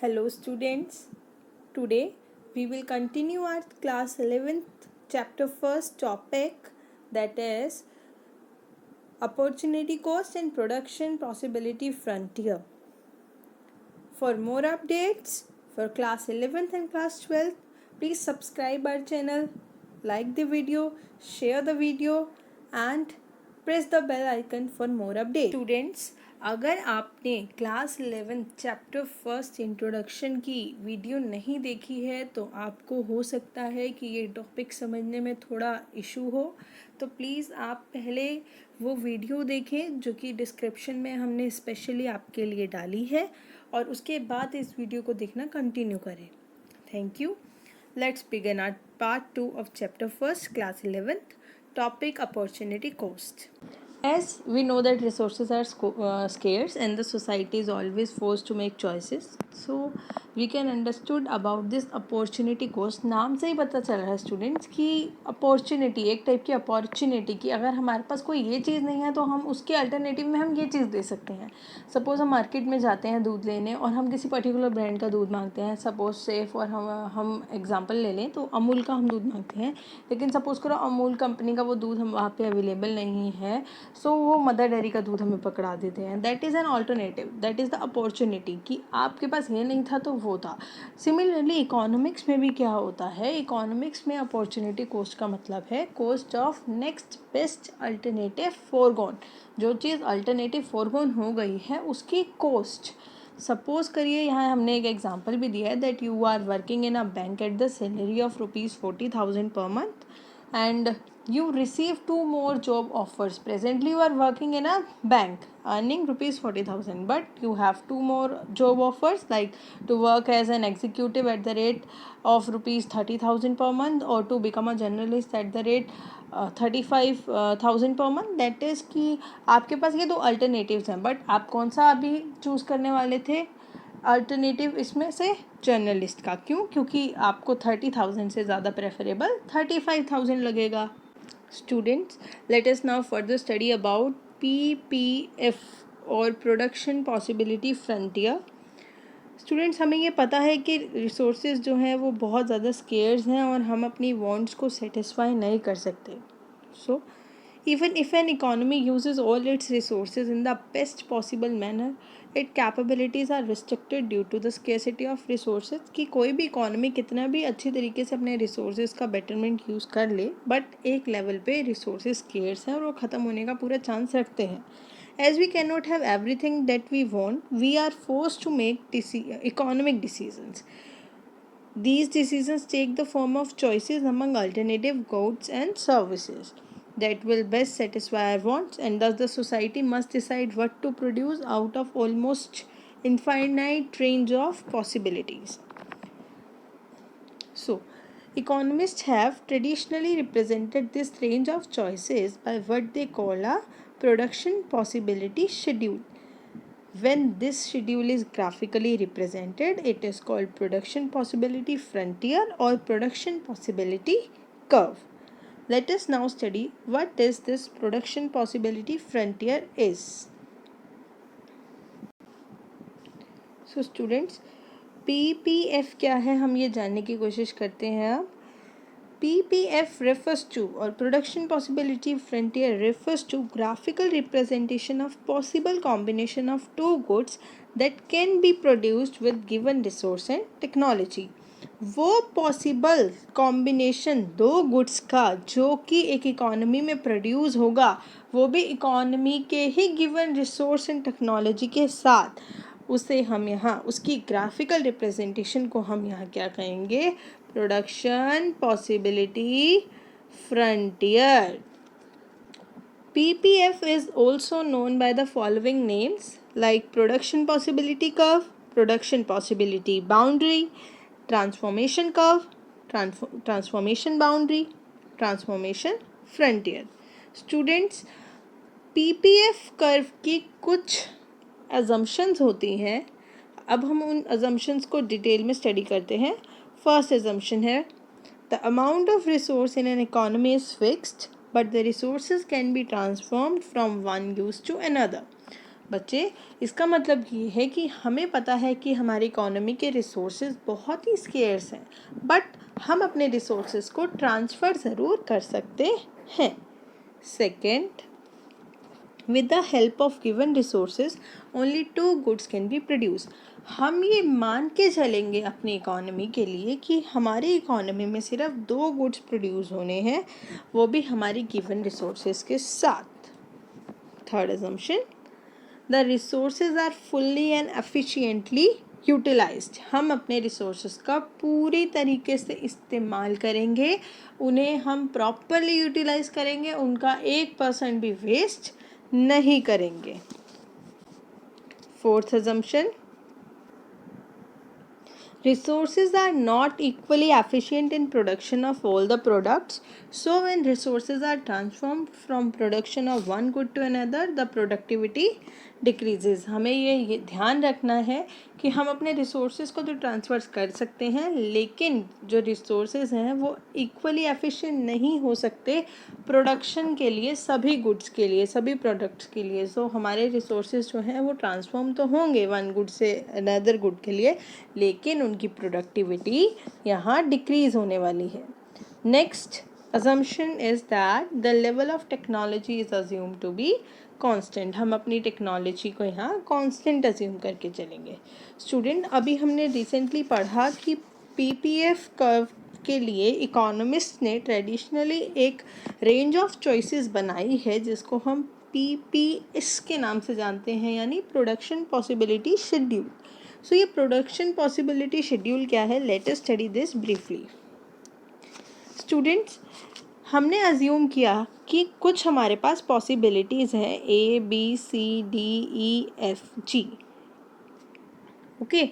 Hello students, today we will continue our class 11th chapter first topic, that is opportunity cost and production possibility frontier. For more updates for class 11th and class 12th, please subscribe our channel, like the video, share the video and press the bell icon for more updates. Students, अगर आपने class 11 chapter first introduction की video नहीं देखी है तो आपको हो सकता है कि ये टॉपिक समझने में थोड़ा इशू हो, तो प्लीज़ आप पहले वो वीडियो देखें जो कि डिस्क्रिप्शन में हमने स्पेशली आपके लिए डाली है, और उसके बाद इस वीडियो को देखना कंटिन्यू करें. Thank you. Let's begin our part 2 of chapter first class 11th, topic opportunity cost. As we know that resources are scarce and the society is always forced to make choices, so we can understood about this opportunity cost. नाम से ही पता चल रहा है students कि opportunity, एक type की opportunity कि अगर हमारे पास कोई ये चीज़ नहीं है तो हम उसके अल्टरनेटिव में हम ये चीज़ दे सकते हैं. सपोज़ हम मार्केट में जाते हैं दूध लेने और हम किसी पर्टिकुलर ब्रांड का दूध मांगते हैं. सपोज़ से फॉर हम एग्जांपल ले लें तो अमूल का हम दूध मांगते हैं, लेकिन सपोज़ करो अमूल कंपनी का वो दूध हम वहाँ पे अवेलेबल नहीं है, सो वो मदर डेयरी का दूध हमें पकड़ा देते हैं. That is an alternative, that is the opportunity कि आपके पास ये नहीं था तो वो था. सिमिलरली इकोनॉमिक्स में भी क्या होता है, इकोनॉमिक्स में अपॉर्चुनिटी कोस्ट का मतलब है cost of next best alternative forgone. जो चीज़ अल्टरनेटिव फोरगॉन हो गई है उसकी कोस्ट. सपोज करिए यहाँ हमने एक एग्जांपल भी दिया है that you are working in a bank at the salary of ₹40,000 per month and you receive 2 more job offers. Presently you are working in a bank earning ₹40,000, but you have 2 more job offers, like to work as an executive at the rate of ₹30,000 per month, or to become a journalist at the rate 35,000 per month. That is कि आपके पास ये दो alternatives हैं, but आप कौन सा अभी choose करने वाले थे अल्टरनेटिव इसमें से? जर्नलिस्ट का. क्यों? क्योंकि आपको 30,000 से ज़्यादा प्रेफरेबल 35,000 लगेगा. Students, let us now further study about PPF और प्रोडक्शन पॉसिबिलिटी फ्रंटियर. स्टूडेंट्स, हमें ये पता है कि रिसोर्सेज जो हैं वो बहुत ज़्यादा स्केयर्स हैं और हम अपनी वांट्स को सेटिस्फाई नहीं कर सकते. सो even if an economy uses all its resources in the best possible manner, its capabilities are restricted due to the scarcity of resources. कि कोई भी इकोनॉमी कितना भी अच्छी तरीके से अपने रिसोर्सेज का बेटरमेंट यूज़ कर ले, बट एक लेवल पे रिसोर्सेज स्केर्स हैं और वो ख़त्म होने का पूरा चांस रखते हैं. As we cannot have everything that we want, we are forced to make economic decisions. These decisions take the form of choices among alternative goods and services that will best satisfy our wants, and thus the society must decide what to produce out of almost infinite range of possibilities. So, economists have traditionally represented this range of choices by what they call a production possibility schedule. When this schedule is graphically represented, it is called production possibility frontier or production possibility curve. Let us now study what is this production possibility frontier is. So students, PPF क्या है हम ये जानने की कोशिश करते हैं अब. PPF refers to, or production possibility frontier refers to, graphical representation of possible combination of two goods that can be produced with given resource and technology. वो पॉसिबल कॉम्बिनेशन दो गुड्स का जो कि एक इकोनॉमी में प्रोड्यूस होगा, वो भी इकोनॉमी के ही गिवन रिसोर्स एंड टेक्नोलॉजी के साथ, उसे हम यहाँ उसकी ग्राफिकल रिप्रेजेंटेशन को हम यहाँ क्या कहेंगे? Production possibility frontier. PPF is also known by the following names like production possibility curve, production possibility boundary, transformation curve, transformation boundary, transformation frontier. Students, PPF curve की कुछ assumptions होती हैं. अब हम उन assumptions को डिटेल में स्टडी करते हैं. फर्स्ट assumption है the amount of resource in an economy is fixed, but the resources can be transformed from one use to another. बच्चे, इसका मतलब ये है कि हमें पता है कि हमारी इकोनॉमी के रिसोर्सेज बहुत ही स्केर्स हैं, बट हम अपने रिसोर्सेज को ट्रांसफ़र ज़रूर कर सकते हैं। Second, with the help of given resources only two goods can be produced. हम ये मान के चलेंगे अपनी इकोनॉमी के लिए कि हमारी इकोनॉमी में सिर्फ 2 गुड्स प्रोड्यूस होने हैं, वो भी हमारी गिवन रिसोर्सेज के साथ। Third assumption, the resources are fully and efficiently utilized. हम अपने रिसोर्सेज का पूरी तरीके से इस्तेमाल करेंगे, उन्हें हम प्रॉपरली यूटिलाइज करेंगे, उनका 1% भी वेस्ट नहीं करेंगे। Fourth assumption, resources are not equally efficient in production of all the products, so when resources are transformed from production of one good to another, the productivity decreases. हमें ये ध्यान रखना है कि हम अपने रिसोर्सेज को तो ट्रांसफ़र कर सकते हैं, लेकिन जो रिसोर्सेज हैं वो इक्वली एफिशिएंट नहीं हो सकते प्रोडक्शन के लिए, सभी गुड्स के लिए, सभी प्रोडक्ट्स के लिए। सो हमारे रिसोर्सेज जो हैं वो ट्रांसफॉर्म तो होंगे वन गुड से अनदर गुड के लिए, लेकिन उनकी प्रोडक्टिविटी यहाँ डिक्रीज़ होने वाली है। Next assumption is that the level of technology is assumed to be constant. हम अपनी टेक्नोलॉजी को यहाँ कांस्टेंट अज्यूम करके चलेंगे। स्टूडेंट, अभी हमने रिसेंटली पढ़ा कि पीपीएफ कर्व के लिए इकोनॉमिस्ट ने ट्रेडिशनली एक रेंज ऑफ चॉइसेस बनाई है जिसको हम पीपीएस के नाम से जानते हैं, यानी प्रोडक्शन पॉसिबिलिटी शेड्यूल। सो ये प्रोडक्शन पॉसिबिलिटी शेड्यूल क्या है? Let us study this briefly. Students, हमने अज्यूम किया कि कुछ हमारे पास पॉसिबिलिटीज़ हैं A B C D E F G। Okay,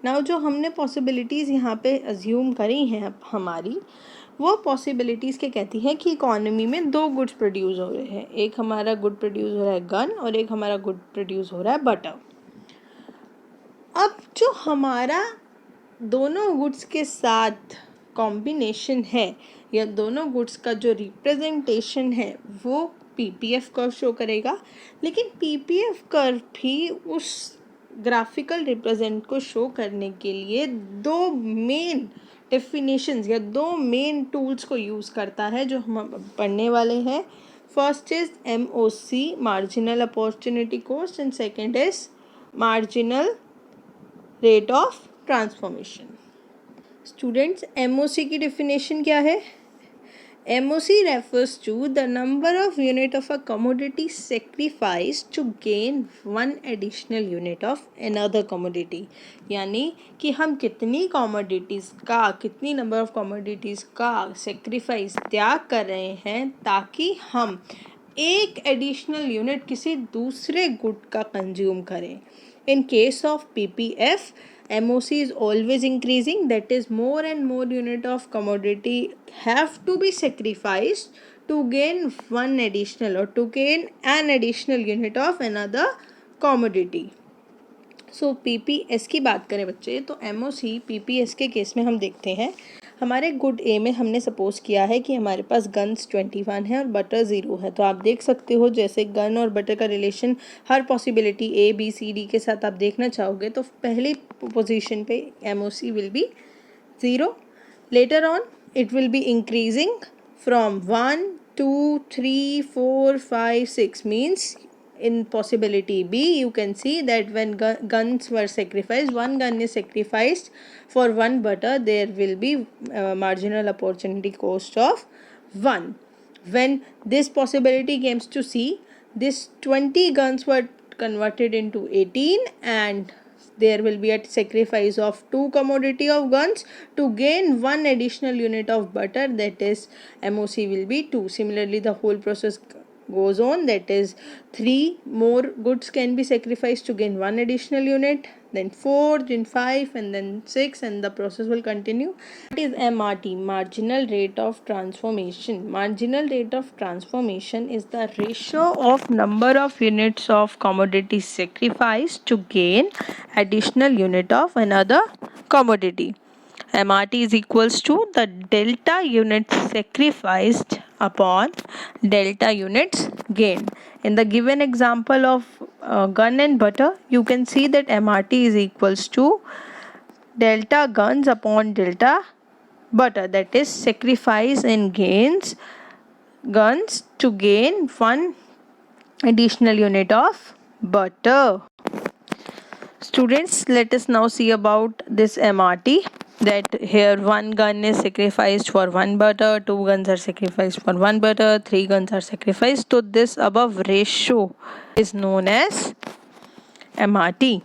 now जो हमने पॉसिबिलिटीज़ यहाँ पे अज्यूम करी हैं हमारी, वो पॉसिबिलिटीज़ के कहती हैं कि इकोनॉमी में 2 गुड्स प्रोड्यूस हो रहे हैं। एक हमारा गुड प्रोड्यूस हो रहा है गन, और एक हमारा गुड प्रोड्यूस हो रहा है बटर। अब जो हमारा दोनों गुड्स के साथ कॉम्बिनेशन है, या दोनों गुड्स का जो रिप्रेजेंटेशन है, वो पीपीएफ कर्व शो करेगा। लेकिन पीपीएफ कर्व भी उस ग्राफिकल रिप्रेजेंट को शो करने के लिए 2 मेन डेफिनेशंस या 2 मेन टूल्स को यूज़ करता है, जो हम पढ़ने वाले हैं। First is MOC, marginal opportunity cost, and second is marginal rate of transformation. Students, MOC की डेफिनेशन क्या है? MOC refers to the number of unit of a commodity sacrificed to gain one additional unit of another commodity। यानी कि हम कितनी commodities का, कितनी number of commodities का sacrifice त्याग कर रहे हैं ताकि हम एक additional unit किसी दूसरे good का consume करें। In case of PPF, MOC is always increasing, that is more and more unit of commodity have to be sacrificed to gain one additional or to gain an additional unit of another commodity. So PPS की बात करें बच्चे, तो MOC PPS के case में हम देखते हैं, हमारे गुड ए में हमने सपोज किया है कि हमारे पास गन्स 21 है और बटर 0 है। तो आप देख सकते हो जैसे गन और बटर का relation her possibility A B C D के साथ आप देखना चाहोगे, तो पहली पोजीशन पे MOC will be 0। Later on it will be increasing from 1 2 3 4 5 6 means in possibility B, you can see that when guns were sacrificed, one gun is sacrificed for one butter, there will be marginal opportunity cost of 1. When this possibility comes to C, this 20 guns were converted into 18, and there will be a sacrifice of 2 commodity of guns to gain one additional unit of butter, that is MOC will be 2. Similarly, the whole process goes on, that is 3 more goods can be sacrificed to gain one additional unit, then 4, then 5, and then 6, and the process will continue. What is MRT? Marginal rate of transformation. Marginal rate of transformation is the ratio of number of units of commodity sacrificed to gain additional unit of another commodity. MRT is equals to the delta units sacrificed upon delta units gained. In the given example of gun and butter, you can see that MRT is equals to delta guns upon delta butter, that is sacrifice in gains guns to gain one additional unit of butter. Students, let us now see about this MRT, that here one gun is sacrificed for one butter, two guns are sacrificed for one butter, three guns are sacrificed. So this above ratio is known as MRT.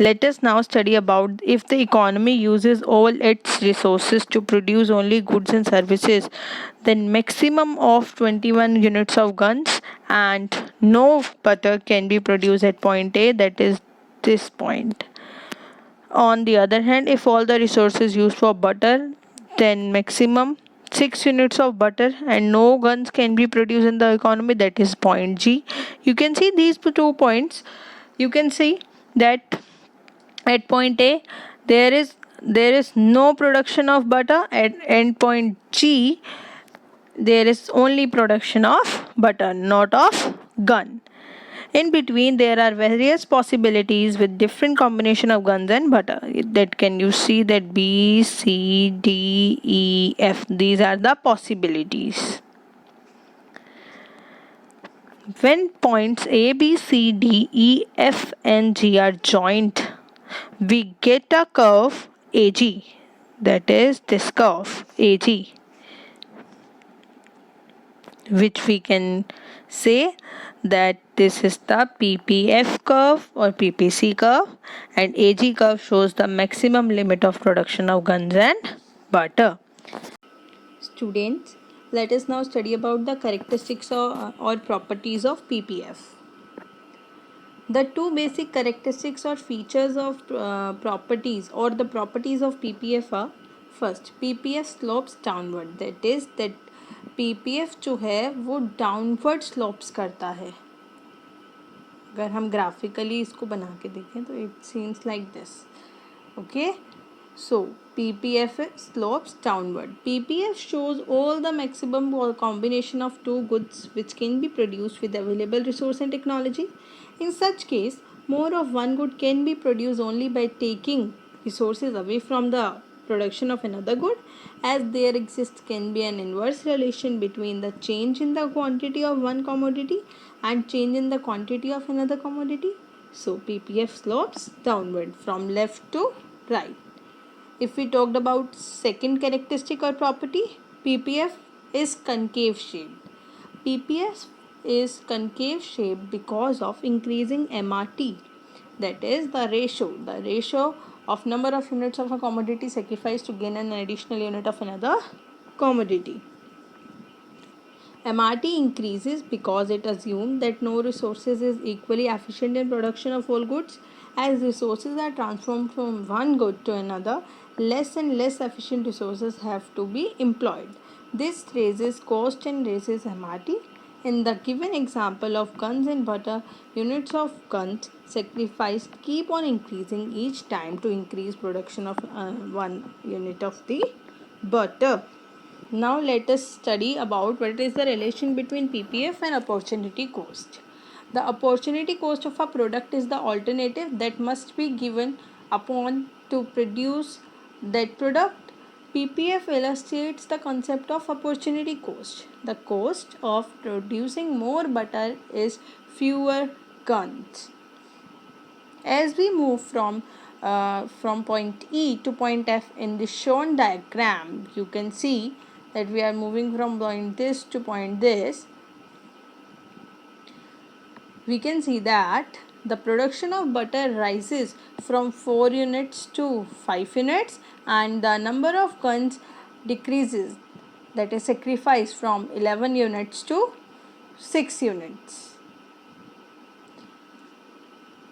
Let us now study about if the economy uses all its resources to produce only goods and services, then maximum of 21 units of guns and no butter can be produced at point A, that is this point. On the other hand, if all the resources used for butter, then maximum 6 units of butter and no guns can be produced in the economy, that is point G. You can see these 2 points. You can see that at point A there is no production of butter. At endpoint G there is only production of butter, not of gun. In between there are various possibilities with different combination of guns and butter. That can you see that B, C, D, E, F, these are the possibilities. When points A, B, C, D, E, F and G are joined, we get a curve AG, that is this curve AG, which we can say that this is the PPF curve or PPC curve, and AG curve shows the maximum limit of production of guns and butter. Students, let us now study about the characteristics or properties of PPF. The two basic characteristics or features of properties or the properties of PPF are, first, PPF slopes downward, that is that PPF जो है वो downward slopes करता है. अगर हम graphically इसको बना के देखें तो it seems like this. Okay, so PPF slopes downward. PPF shows all the maximum or combination of two goods which can be produced with available resource and technology. In such case, more of one good can be produced only by taking resources away from the production of another good, as there exists can be an inverse relation between the change in the quantity of one commodity and change in the quantity of another commodity. So PPF slopes downward from left to right. If we talked about second characteristic or property, PPF is concave shaped. PPF is concave shaped because of increasing MRT, that is the ratio of number of units of a commodity sacrificed to gain an additional unit of another commodity. MRT increases because it assumes that no resources is equally efficient in production of all goods. As resources are transformed from one good to another, less and less efficient resources have to be employed. This raises cost and raises MRT. In the given example of guns and butter, units of guns sacrificed keep on increasing each time to increase production of 1 unit of the butter. Now let us study about what is the relation between PPF and opportunity cost. The opportunity cost of a product is the alternative that must be given upon to produce that product. PPF illustrates the concept of opportunity cost. The cost of producing more butter is fewer guns. As we move from point E to point F in the shown diagram, you can see that we are moving from point this to point this. We can see that the production of butter rises from 4 units to 5 units and the number of guns decreases, that is sacrificed from 11 units to 6 units.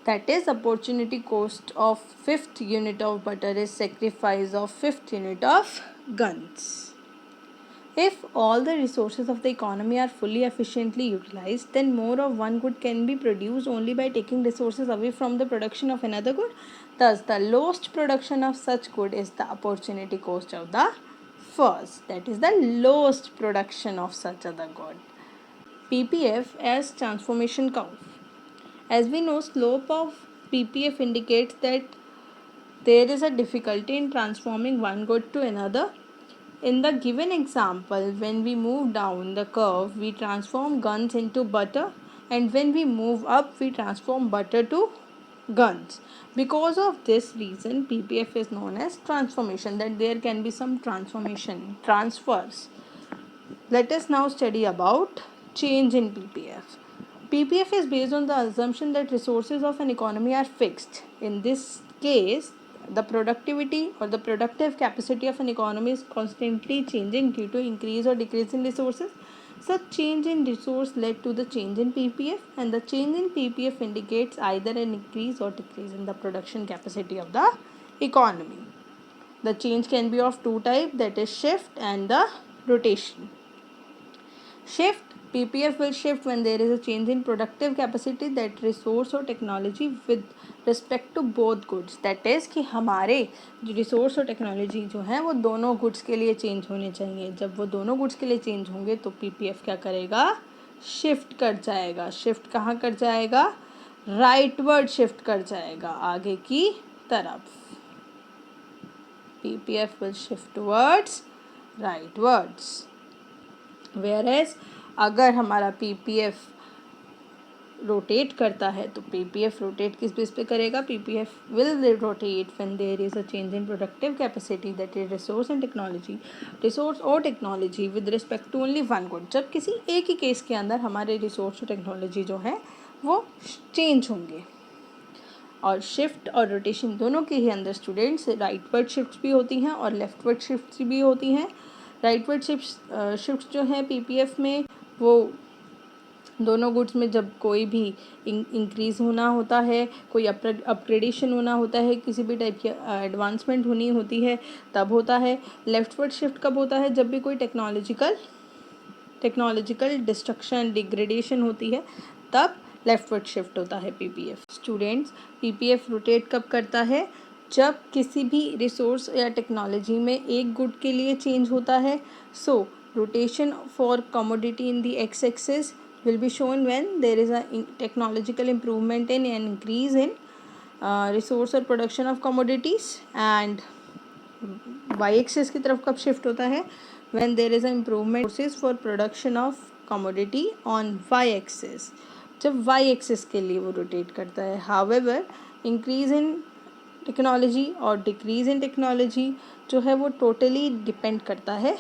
That is, opportunity cost of 5th unit of butter is sacrifice of 5th unit of guns. If all the resources of the economy are fully efficiently utilized, then more of one good can be produced only by taking resources away from the production of another good. Thus, the lowest production of such good is the opportunity cost of the first, that is the lowest production of such other good. PPF as transformation curve. As we know, slope of PPF indicates that there is a difficulty in transforming one good to another. In the given example, when we move down the curve, we transform guns into butter, and when we move up, we transform butter to guns. Because of this reason, PPF is known as transformation, that there can be some transformation, transfers. Let us now study about change in PPF. PPF is based on the assumption that resources of an economy are fixed. In this case, the productivity or the productive capacity of an economy is constantly changing due to increase or decrease in resources. Such change in resource led to the change in PPF, and the change in PPF indicates either an increase or decrease in the production capacity of the economy. The change can be of two types, that is shift and the rotation. Shift, PPF will shift when there is a change in productive capacity, that resource or technology with respect to both goods. That is कि हमारे जो resource और technology जो है वो दोनों goods के लिए चेंज होने चाहिए. जब वो दोनों गुड्स के लिए चेंज होंगे तो PPF क्या करेगा, शिफ्ट कर जाएगा. शिफ्ट कहाँ कर जाएगा, राइटवर्ड शिफ्ट कर जाएगा, आगे की तरफ. PPF will shift towards rightwards. Whereas अगर हमारा PPF रोटेट करता है तो PPF रोटेट किस बेस पे करेगा, PPF will rotate when there is a change in productive capacity, that is resource and technology, resource और technology with respect to only one good. जब किसी एक ही केस के अंदर हमारे रिसोर्स और टेक्नोलॉजी जो है वो चेंज होंगे. और शिफ्ट और रोटेशन दोनों के ही अंदर स्टूडेंट्स राइटवर्ड शिफ्ट्स भी होती हैं और लेफ्टवर्ड शिफ्ट्स भी होती हैं. राइटवर्ड शिफ्ट्स जो हैं PPF में, वो दोनों गुड्स में जब कोई भी इंक्रीज़ होना होता है, कोई अपग्रेडेशन होना होता है, किसी भी टाइप की एडवांसमेंट होनी होती है, तब होता है. लेफ्टवर्ड शिफ्ट कब होता है, जब भी कोई टेक्नोलॉजिकल डिस्ट्रक्शन, डिग्रेडेशन होती है, तब लेफ्टवर्ड शिफ्ट होता है PPF. स्टूडेंट्स, PPF रोटेट कब करता है, जब किसी भी रिसोर्स या टेक्नोलॉजी में एक गुड के लिए चेंज होता है. So rotation for commodity in the X axis will be shown when there is a technological improvement in an increase in resource or production of commodities. And y axis की तरफ कब shift होता है, when there is an improvement sources for production of commodity on y axis, जब y axis के लिए वो rotate करता है. however increase in technology और decrease in technology जो है वो totally depend करता है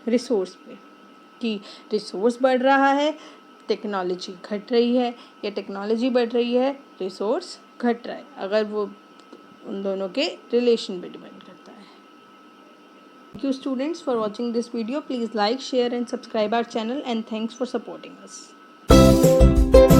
रिसोर्स पे, कि रिसोर्स बढ़ रहा है, टेक्नोलॉजी घट रही है, या टेक्नोलॉजी बढ़ रही है, रिसोर्स घट रहा है. अगर वो उन दोनों के रिलेशन पे डिपेंड करता है. Thank you students for watching this video. Please like, share and subscribe our channel, and thanks for supporting us.